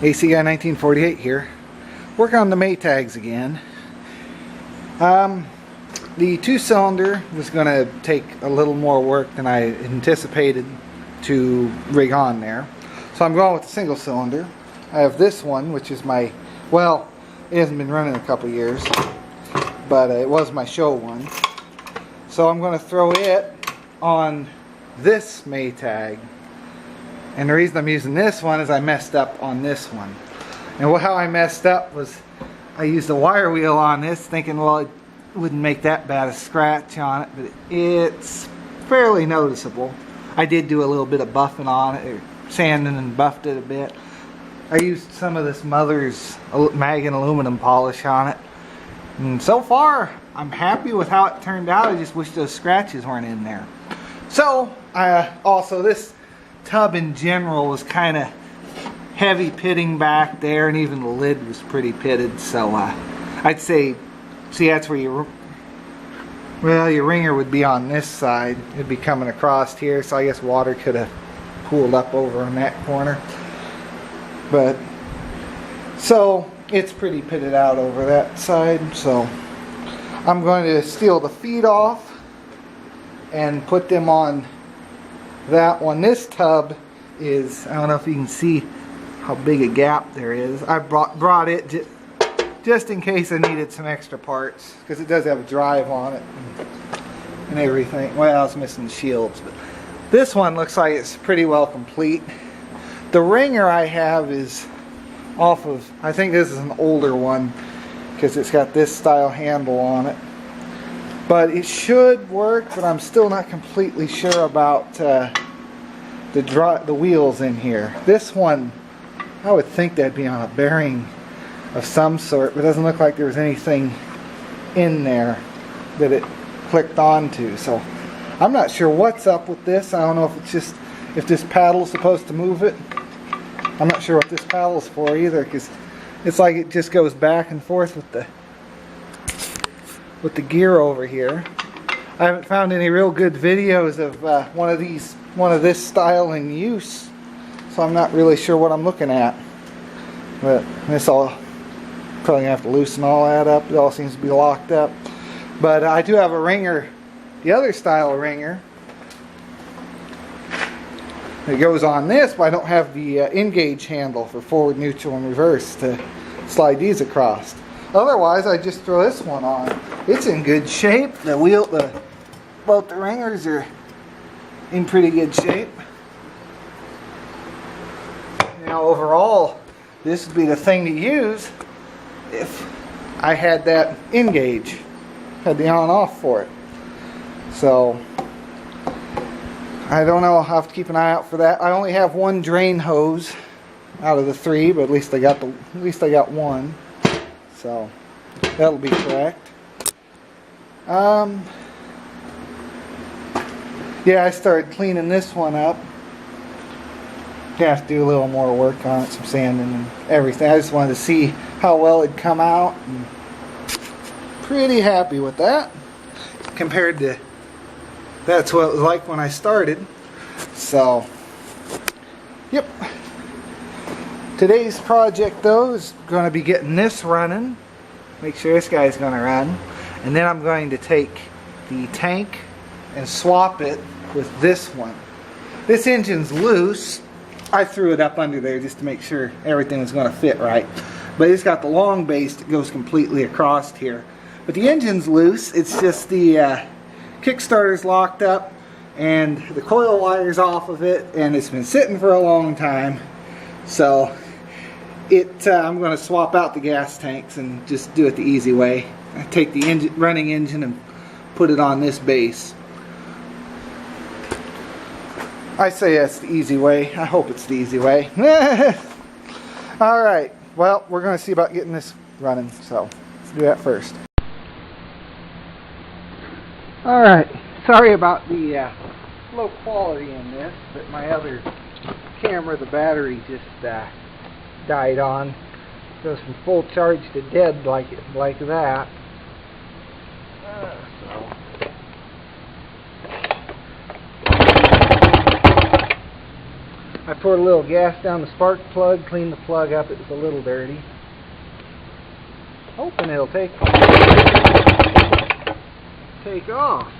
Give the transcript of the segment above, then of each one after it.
AC Guy 1948 here. Working on the Maytags again. The two-cylinder was going to take a little more work than I anticipated to rig on there. So I'm going with the single cylinder. I have this one, which is my, well, it hasn't been running a couple years, but it was my show one. So I'm going to throw it on this Maytag. And the reason I'm using this one is I messed up on this one. And how I messed up was I used a wire wheel on this thinking, well, it wouldn't make that bad a scratch on it, but it's fairly noticeable. I did do a little bit of buffing on it, or sanding and buffed it a bit. I used some of this Mother's mag and aluminum polish on it. And so far, I'm happy with how it turned out. I just wish those scratches weren't in there. So, also this tub in general was kind of heavy pitting back there, and even the lid was pretty pitted. So I'd say, see, that's where your ringer would be on this side. It'd be coming across here, so I guess water could have pooled up over in that corner. But so it's pretty pitted out over that side. So I'm going to steal the feet off and put them on that one. This tub is, I don't know if you can see how big a gap there is. I brought it just in case I needed some extra parts, because it does have a drive on it and everything. Well, I was missing the shields, but this one looks like it's pretty well complete. The ringer I have is off of, I think this is an older one, because it's got this style handle on it. But it should work, but I'm still not completely sure about the wheels in here. This one, I would think that'd be on a bearing of some sort, but it doesn't look like there was anything in there that it clicked onto. So I'm not sure what's up with this. I don't know if it's just, if this paddle's supposed to move it. I'm not sure what this paddle's for either, because it's like it just goes back and forth with the gear over here. I haven't found any real good videos of one of this style in use, so I'm not really sure what I'm looking at. But this all probably gonna have to loosen all that up. It all seems to be locked up. But I do have a ringer, the other style ringer, that goes on this, but I don't have the engage handle for forward, neutral, and reverse to slide these across. Otherwise, I just throw this one on. It's in good shape. Both the ringers are in pretty good shape. You know, overall, this would be the thing to use if I had that engage, had the on-off for it. So I don't know. I'll have to keep an eye out for that. I only have one drain hose out of the three, but at least I got one. So that'll be correct. Yeah, I started cleaning this one up. Have to do a little more work on it, some sanding and everything. I just wanted to see how well it'd come out. And pretty happy with that compared to that's what it was like when I started. So, yep. Today's project though is going to be getting this running. Make sure this guy's going to run. And then I'm going to take the tank and swap it with this one. This engine's loose. I threw it up under there just to make sure everything was going to fit right. But it's got the long base that goes completely across here. But the engine's loose. It's just the Kickstarter's locked up and the coil wire's off of it, and it's been sitting for a long time. So I'm going to swap out the gas tanks and just do it the easy way. I take the running engine and put it on this base. I say that's the easy way. I hope it's the easy way. Alright, well, we're going to see about getting this running, so let's do that first. Alright, sorry about the low quality in this, but my other camera, the battery just died on. Goes from full charge to dead like that. So I poured a little gas down the spark plug, cleaned the plug up. It was a little dirty. Hoping it'll take off.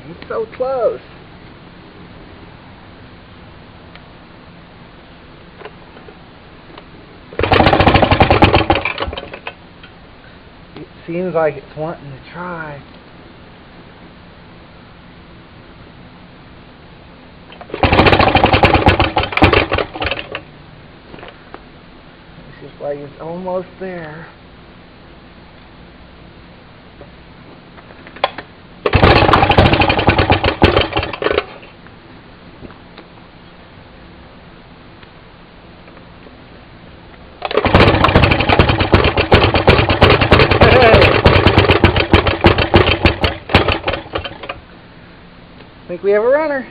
It's so close. It seems like it's wanting to try. It's just like it's almost there. I think we have a runner.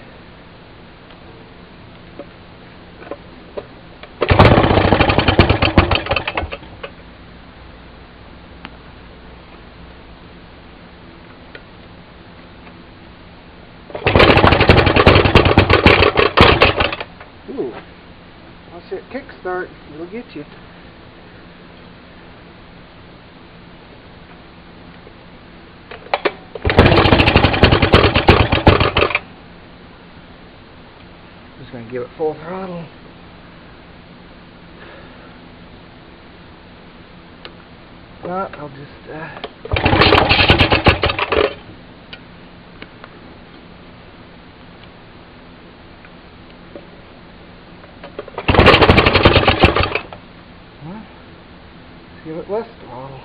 Ooh, watch that kickstart, it'll get you. Just going to give it full throttle. But I'll just let's give it less throttle.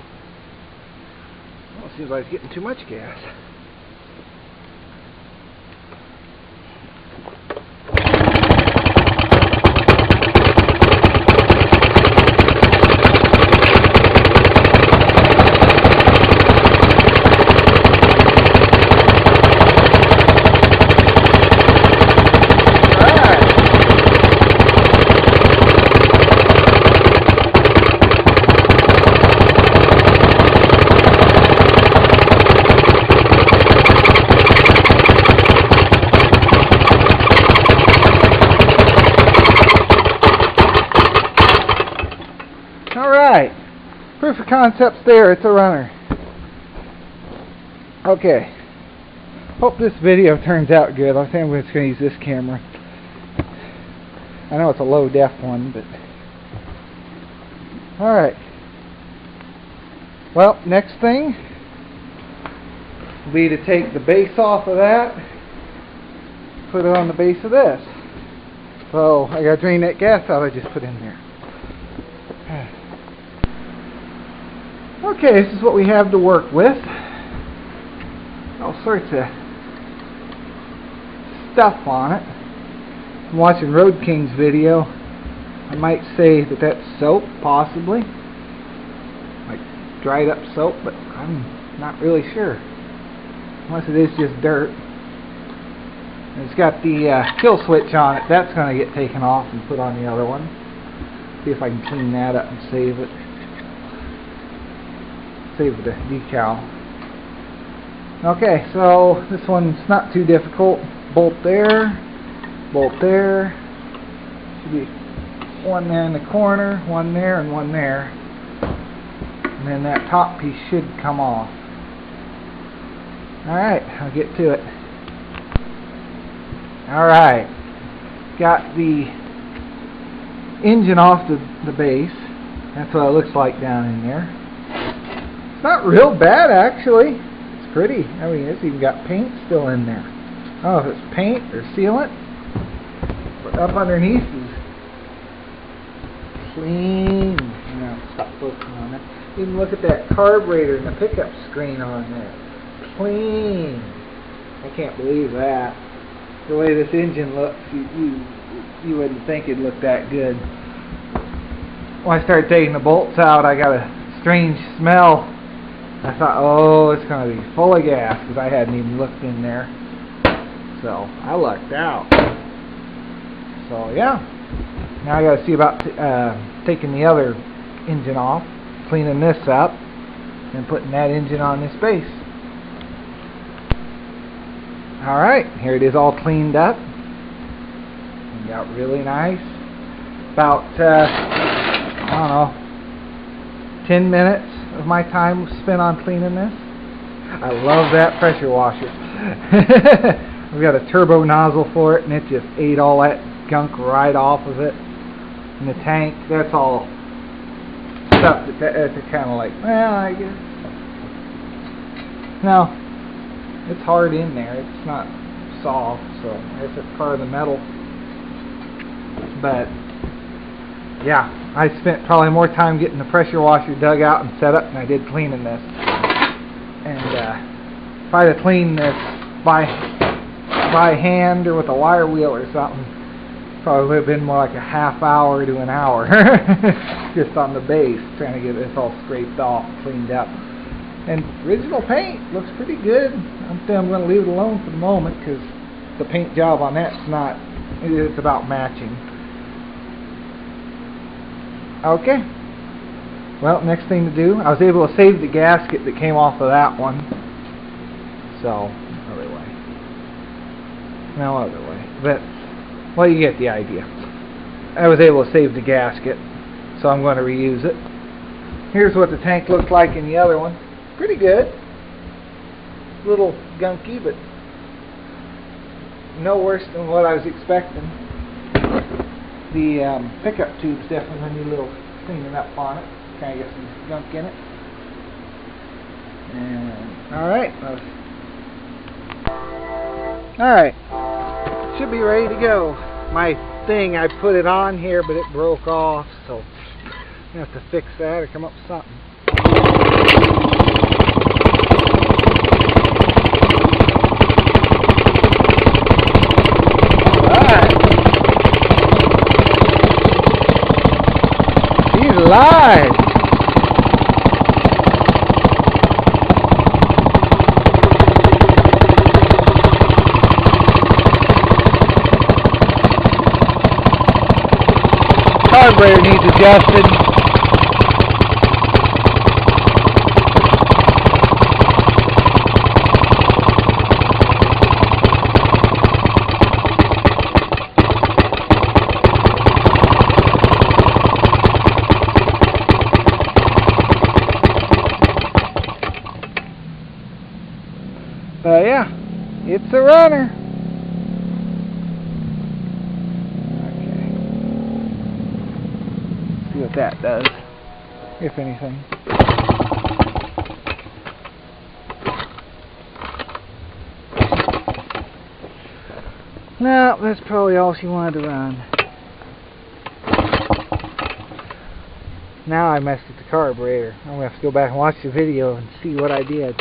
Well, it seems like it's getting too much gas. Alright, proof of concept's there, it's a runner. Okay, hope this video turns out good. I think I'm just going to use this camera. I know it's a low def one, but... Alright. Well, next thing will be to take the base off of that, put it on the base of this. So, I got to drain that gas out I just put in there. Okay, this is what we have to work with. All sorts of stuff on it. I'm watching Road King's video. I might say that that's soap, possibly. Like dried up soap, but I'm not really sure. Unless it is just dirt. And it's got the kill switch on it. That's going to get taken off and put on the other one. See if I can clean that up and save it. Save the decal. Okay, so this one's not too difficult. Bolt there, bolt there. Should be one there in the corner, one there, and one there. And then that top piece should come off. Alright, I'll get to it. Alright, got the engine off the base. That's what it looks like down in there. It's not real bad, actually. It's pretty. I mean, it's even got paint still in there. I don't know if it's paint or sealant, but up underneath is clean. Stop focusing on that. Even look at that carburetor and the pickup screen on there. Clean. I can't believe that. The way this engine looks, you wouldn't think it'd look that good. When I started taking the bolts out, I got a strange smell I thought, oh, it's going to be full of gas because I hadn't even looked in there. So I lucked out. So yeah, now I got to see about taking the other engine off, cleaning this up, and putting that engine on this base. Alright, here it is all cleaned up. Turned out really nice. About, I don't know, 10 minutes of my time was spent on cleaning this. I love that pressure washer. We've got a turbo nozzle for it, and it just ate all that gunk right off of it. And the tank, that's all stuff that's kind of like, well, I guess. No, it's hard in there. It's not soft, so I guess it's part of the metal. But yeah, I spent probably more time getting the pressure washer dug out and set up than I did cleaning this. And if I'd have cleaned this by hand or with a wire wheel or something, probably would have been more like a half hour to an hour just on the base, trying to get this all scraped off, cleaned up. And original paint looks pretty good. I'm going to leave it alone for the moment because the paint job on that's not, it's about matching. Okay. Well, next thing to do, I was able to save the gasket that came off of that one. So, other way. No other way. But, well, you get the idea. I was able to save the gasket, so I'm going to reuse it. Here's what the tank looks like in the other one. Pretty good. A little gunky, but no worse than what I was expecting. The pickup tube's definitely need a little cleaning up on it. Kind of get some gunk in it. And alright. Alright. Should be ready to go. My thing, I put it on here, but it broke off, so I'm going to have to fix that or come up with something. Live. Carburetor needs adjusted. But yeah, it's a runner. Okay. See what that does, if anything. No, that's probably all she wanted to run. Now I messed with the carburetor. I'm going to have to go back and watch the video and see what I did.